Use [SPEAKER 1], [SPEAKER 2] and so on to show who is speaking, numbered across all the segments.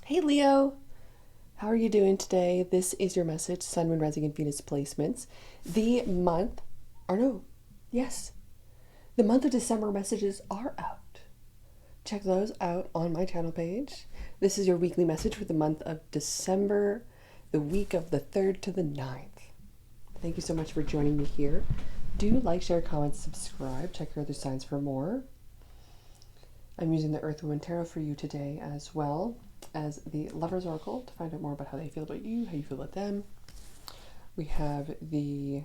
[SPEAKER 1] Hey Leo, how are you doing today? This is your message, Sun, Moon, Rising, and Venus placements. The month, or no, yes, the month of December messages are out. Check those out on my channel page. This is your weekly message for the month of December, the week of the 3rd to the 9th. Thank you so much for joining me here. Do like, share, comment, subscribe. Check your other signs for more. I'm using the Earth, Woman Tarot for you today, as well as the Lover's Oracle to find out more about how they feel about you, how you feel about them. We have the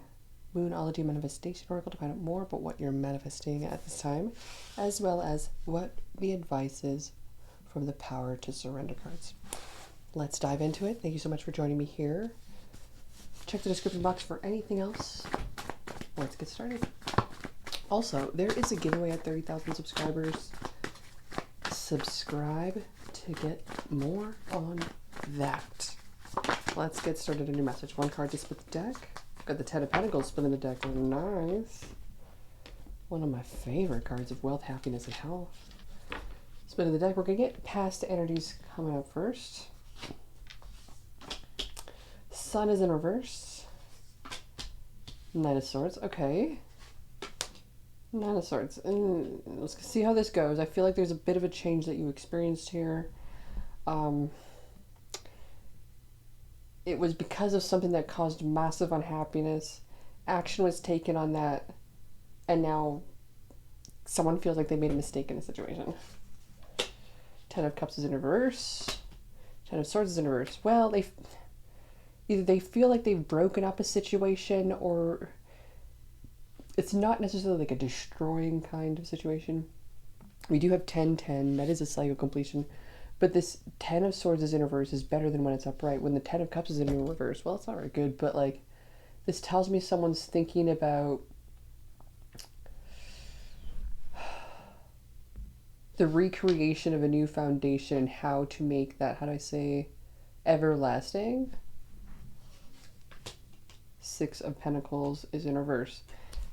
[SPEAKER 1] Moonology Manifestation Oracle to find out more about what you're manifesting at this time, as well as what the advice is from the Power to Surrender cards. Let's dive into it. Thank you so much for joining me here. Check the description box for anything else. Let's get started. Also, there is a giveaway at 30,000 subscribers. Subscribe to get more on that. Let's get started. A new message. One card to split the deck. Got the Ten of Pentacles spinning the deck. Nice. One of my favorite cards of wealth, happiness, and health. Spinning the deck. We're going to get past energies coming up first. Sun is in reverse. Knight of Swords. Okay. Nine of Swords. And let's see how this goes. I feel like there's a bit of a change that you experienced here. It was because of something that caused massive unhappiness. Action was taken on that, and now someone feels like they made a mistake in a situation. Ten of Cups is in reverse. Ten of Swords is in reverse. Well, either they feel like they've broken up a situation, or it's not necessarily like a destroying kind of situation. We do have 10-10. That is a cycle completion. But this Ten of Swords is in reverse is better than when it's upright. When the Ten of Cups is in reverse, well, it's not very good. But, like, this tells me someone's thinking about the recreation of a new foundation, how to make that, how do I say, everlasting. Six of Pentacles is in reverse.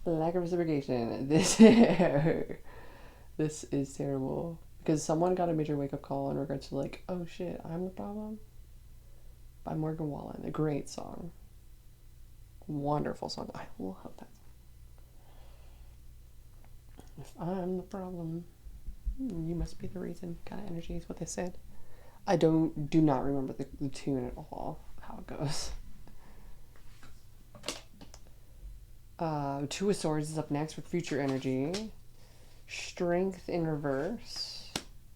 [SPEAKER 1] Lack of reciprocation. This is terrible. Because someone got a major wake-up call in regards to, like, oh shit, I'm the problem? By Morgan Wallen. A great song. Wonderful song. I love that song. If I'm the problem, you must be the reason. Kind of energy is what they said. I do not remember the tune at all, how it goes. Two of Swords is up next for future energy. Strength in reverse.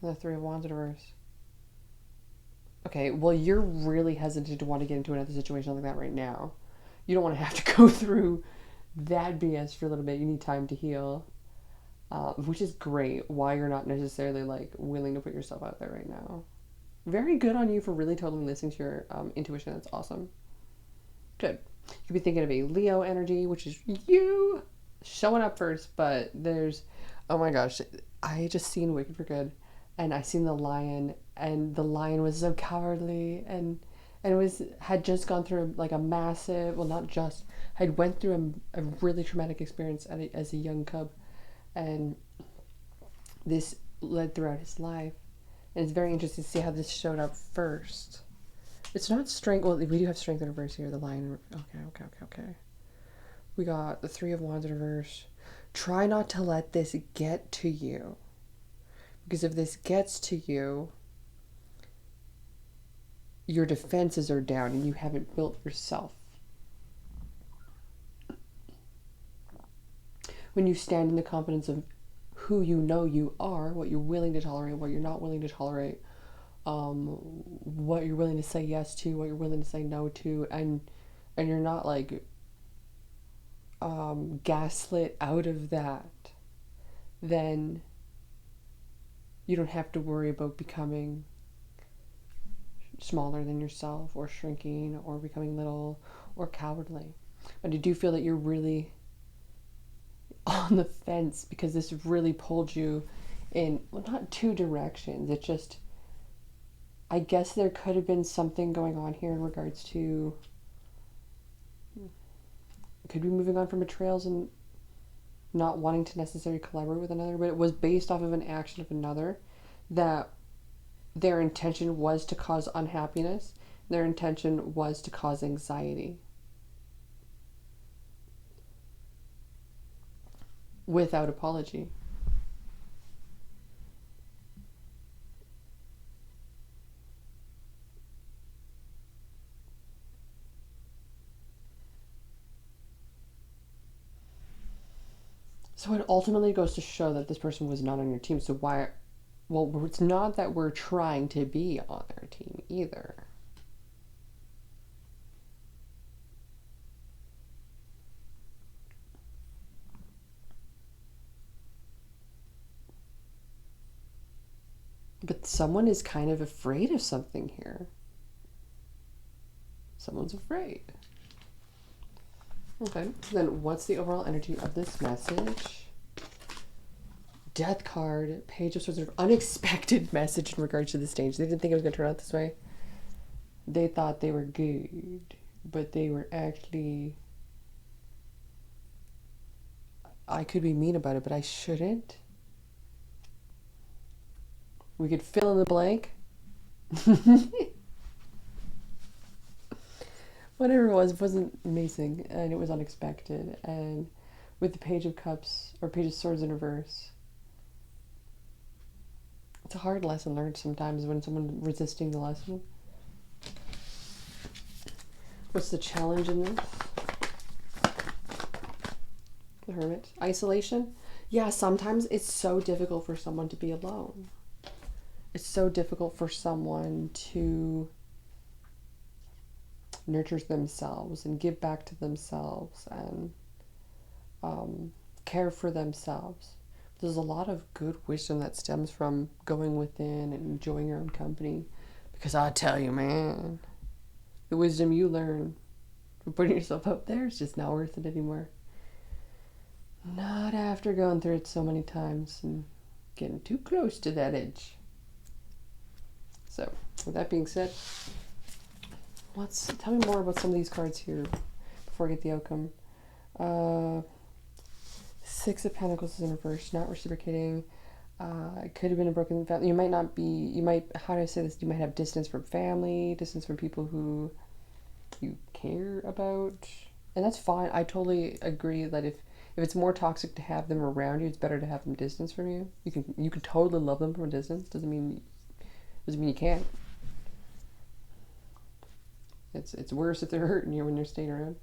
[SPEAKER 1] And the Three of Wands in reverse. Okay, well, you're really hesitant to want to get into another situation like that right now. You don't want to have to go through that BS for a little bit. You need time to heal. Which is great. Why you're not necessarily, like, willing to put yourself out there right now. Very good on you for really totally listening to your intuition. That's awesome. Good. You could be thinking of a Leo energy, which is you showing up first, but there's, oh my gosh, I just seen Wicked for Good, and I seen the lion, and the lion was so cowardly, and had just gone through like a massive, well, not just, had went through a really traumatic experience as a young cub, and this led throughout his life, and it's very interesting to see how this showed up first. It's not strength. Well, we do have strength in reverse here. The lion. Okay. We got the Three of Wands in reverse. Try not to let this get to you. Because if this gets to you, your defenses are down and you haven't built yourself. When you stand in the confidence of who you know you are, what you're willing to tolerate, what you're not willing to tolerate, what you're willing to say yes to, what you're willing to say no to, and you're not like gaslit out of that, then you don't have to worry about becoming smaller than yourself, or shrinking, or becoming little, or cowardly. But I do feel that you're really on the fence, because this really pulled you in, well, not two directions. It just, I guess there could have been something going on here in regards to, could be moving on from betrayals and not wanting to necessarily collaborate with another, but it was based off of an action of another that their intention was to cause unhappiness. Their intention was to cause anxiety. Without apology. So it ultimately goes to show that this person was not on your team. So why? Well, it's not that we're trying to be on their team either. But someone is kind of afraid of something here. Someone's afraid. Okay, then what's the overall energy of this message? Death card, Page of Swords, unexpected message in regards to the stage. They didn't think it was going to turn out this way. They thought they were good, but they were actually... I could be mean about it, but I shouldn't. We could fill in the blank. Whatever it wasn't amazing, and it was unexpected. And with the Page of Cups, or Page of Swords in reverse, it's a hard lesson learned sometimes when someone's resisting the lesson. What's the challenge in this? The Hermit. Isolation? Yeah, sometimes it's so difficult for someone to be alone. It's so difficult for someone to nurture themselves and give back to themselves and care for themselves. There's a lot of good wisdom that stems from going within and enjoying your own company. Because I tell you, man, the wisdom you learn from putting yourself out there is just not worth it anymore. Not after going through it so many times and getting too close to that edge. So, with that being said, tell me more about some of these cards here before I get the outcome. Six of Pentacles is in reverse, not reciprocating. It could have been a broken family. You might not be, how do I say this? You might have distance from family, distance from people who you care about. And that's fine. I totally agree that if it's more toxic to have them around you, it's better to have them distance from you. You can totally love them from a distance. Doesn't mean you can't. It's worse if they're hurting you when you're staying around.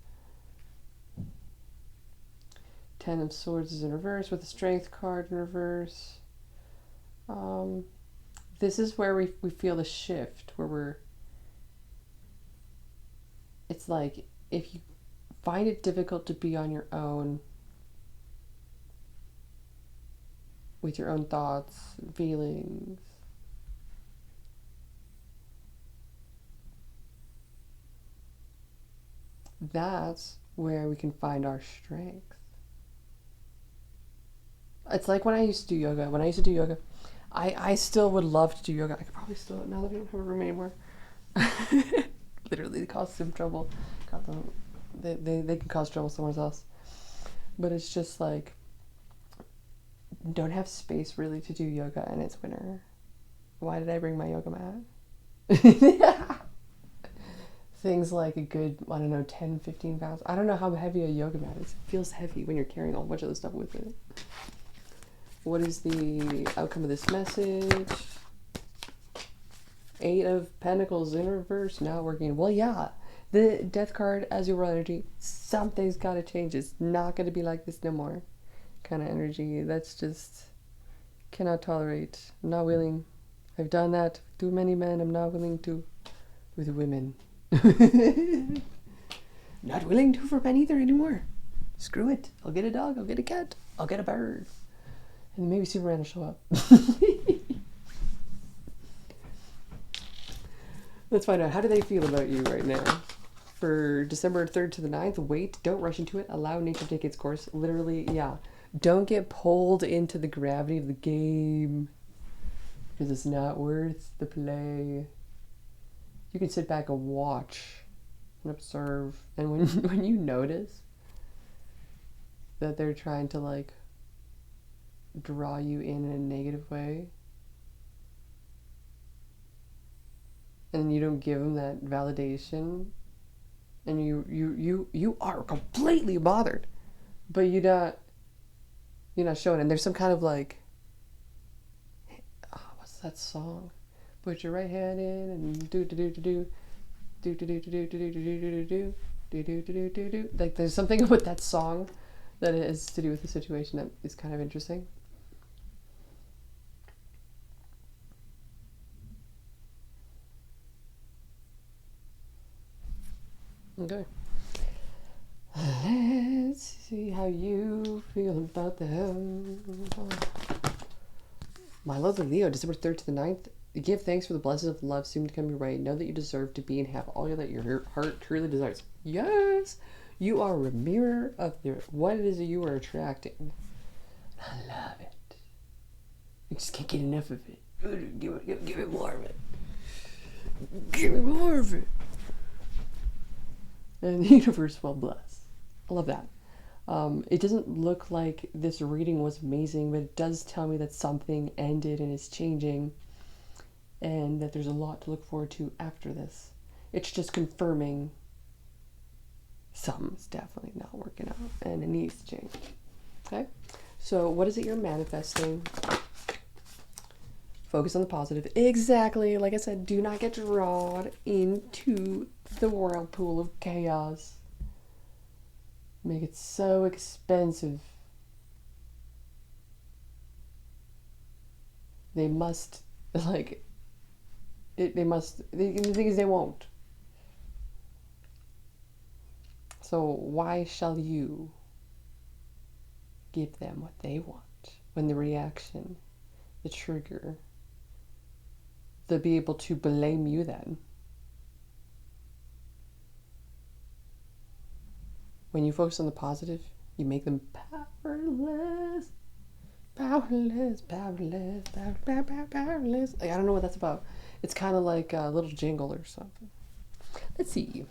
[SPEAKER 1] Ten of Swords is in reverse with the Strength card in reverse. This is where we feel the shift, where it's like if you find it difficult to be on your own with your own thoughts and feelings, that's where we can find our strength. It's like when I used to do yoga. I still would love to do yoga. I could probably still, now that I don't have a room anymore. Literally, it caused some trouble. They can cause trouble somewhere else. But it's just like, don't have space really to do yoga and it's winter. Why did I bring my yoga mat? Things like a good, 10, 15 pounds. I don't know how heavy a yoga mat is. It feels heavy when you're carrying a whole bunch of the stuff with it. What is the outcome of this message? Eight of Pentacles in reverse, not working. Well, yeah. The Death card as your royal energy, something's got to change. It's not going to be like this no more kind of energy. That's just, cannot tolerate. I'm not willing. I've done that to too many men. I'm not willing to with women. Not willing to for men either anymore. Screw it. I'll get a dog. I'll get a cat. I'll get a bird. And maybe Superman will show up. Let's find out. How do they feel about you right now? For December 3rd to the 9th, wait. Don't rush into it. Allow nature to take its course. Literally, yeah. Don't get pulled into the gravity of the game. Because it's not worth the play. You can sit back and watch and observe. And when you notice that they're trying to, like, draw you in a negative way, and you don't give them that validation, and you are completely bothered, but you're not showing it. And there's some kind of like, oh, what's that song? Put your right hand in and do do do do do do do do do do do do do do do do do do do. Like there's something with that song that is to do with the situation that is kind of interesting. Okay. Let's see how you feel about them. My lovely Leo, December 3rd to the 9th. Give thanks for the blessings of love soon to come your way. Know that you deserve to be and have all that your heart truly desires. Yes! You are a mirror of what it is that you are attracting. I love it. You just can't get enough of it. Give it more of it. Give me more of it. And the universe will bless. I love that. It doesn't look like this reading was amazing, but it does tell me that something ended and is changing, and that there's a lot to look forward to after this. It's just confirming something's definitely not working out, and it needs to change. Okay? So what is it you're manifesting? Focus on the positive. Exactly. Like I said, do not get drawn into the whirlpool of chaos. Make it so expensive. They must, like, the thing is they won't. So why shall you give them what they want when the reaction, the trigger, they'll be able to blame you then? When you focus on the positive, you make them powerless. Powerless, powerless, powerless. Like, I don't know what that's about. It's kind of like a little jingle or something. Let's see.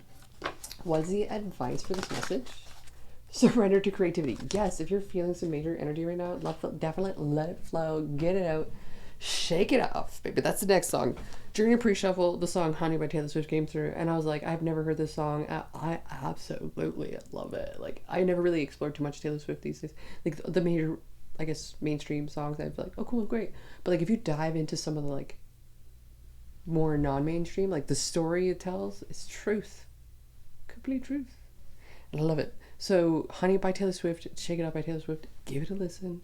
[SPEAKER 1] What's the advice for this message? Surrender to creativity. Yes, if you're feeling some major energy right now, definitely let it flow. Get it out. Shake it off, baby. That's the next song. During a pre-shuffle, the song Honey by Taylor Swift came through, and I was like, I've never heard this song. I absolutely love it. Like, I never really explored too much Taylor Swift these days. Like, the major, I guess, mainstream songs, I'd be like, oh, cool, great. But, like, if you dive into some of the, like, more non-mainstream, like, the story it tells is truth. Complete truth. And I love it. So, Honey by Taylor Swift, Shake It Off by Taylor Swift, give it a listen.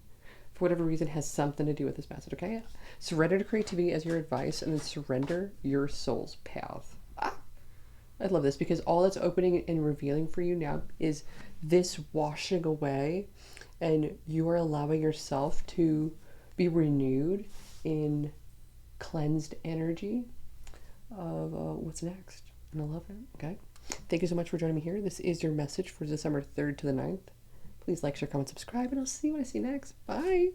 [SPEAKER 1] For whatever reason, has something to do with this message, okay? Surrender to creativity as your advice, and then surrender your soul's path. I love this, because all that's opening and revealing for you now is this washing away, and you are allowing yourself to be renewed in cleansed energy of what's next. And I love it, okay? Thank you so much for joining me here. This is your message for December 3rd to the 9th. Please like, share, comment, subscribe, and I'll see you when I see you next. Bye.